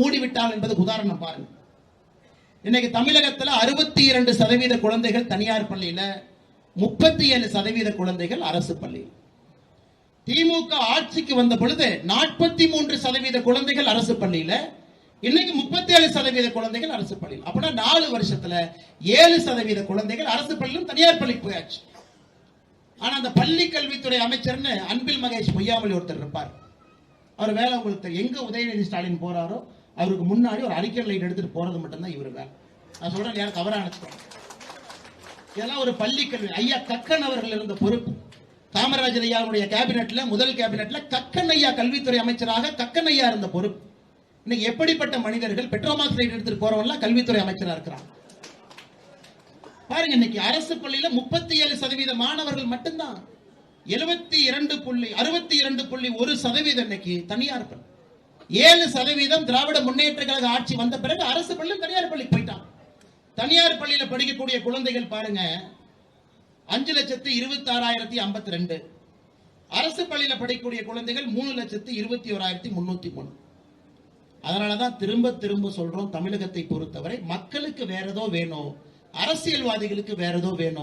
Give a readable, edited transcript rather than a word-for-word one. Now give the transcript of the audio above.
மூடிவிட்டால் என்பது உதாரணம் பாருங்க. இன்னைக்கு தமிழகத்தில் 62% குழந்தைகள் தனியார் பள்ளியில, 37% குழந்தைகள் அரசு பள்ளியில். திமுக ஆட்சிக்கு வந்த பொழுது 43% குழந்தைகள் அரசு பள்ளியில, இன்னைக்கு 37% குழந்தைகள் அரசு பள்ளியில். அப்படின்னா 4 வருஷத்துல 7% குழந்தைகள் அரசு பள்ளியிலும் தனியார் பள்ளி போயாச்சு. ஆனா அந்த பள்ளி கல்வித்துறை அமைச்சர்னு அன்பில் மகேஷ் பொய்யாமொழி ஒருத்தர் இருப்பார். அவர் வேலை உங்களுக்கு தெரியும். எங்க உதயநிதி ஸ்டாலின் போறாரோ அவருக்கு முன்னாடி ஒரு அறிக்கை லைட் எடுத்துட்டு போறது மட்டும்தான் இவர் வேலை. நான் சொல்றேன், யாரும் தவறா நினைச்சுக்கோங்க. இதெல்லாம் ஒரு பள்ளி கல்வி. ஐயா கக்கன் அவர்கள் இருந்த பொறுப்பு. காமராஜர் ஐயாவுடைய கேபினெட்ல, முதல் கேபினெட்ல கக்கன் ஐயா கல்வித்துறை அமைச்சராக கக்கன் ஐயா இருந்த பொறுப்பு. இன்னைக்கு எப்படிப்பட்ட மனிதர்கள் பெட்ரோமாக்ஸ் லைட் எடுத்துட்டு போறவங்க கல்வித்துறை அமைச்சரா இருக்கிறாங்க பாருங்க. இன்னைக்கு அரசு பள்ளியில 37% மாணவர்கள் மட்டும்தான். 62.1% இன்னைக்கு தனியார் பள்ளி. 7% திராவிட முன்னேற்ற கழக ஆட்சி வந்த பிறகு அரசு பள்ளி தனியார் பள்ளி போயிட்டான். தனியார் பள்ளியில படிக்கக்கூடிய குழந்தைகள் பாருங்க 5,26,052. அரசு பள்ளியில படிக்கக்கூடிய குழந்தைகள் 3,21,303. அதனாலதான் திரும்ப திரும்ப சொல்றோம், தமிழகத்தை பொறுத்தவரை மக்களுக்கு வேற ஏதோ வேணும், அரசியல்வாதிகளுக்கு வேற ஏதோ வேணும்.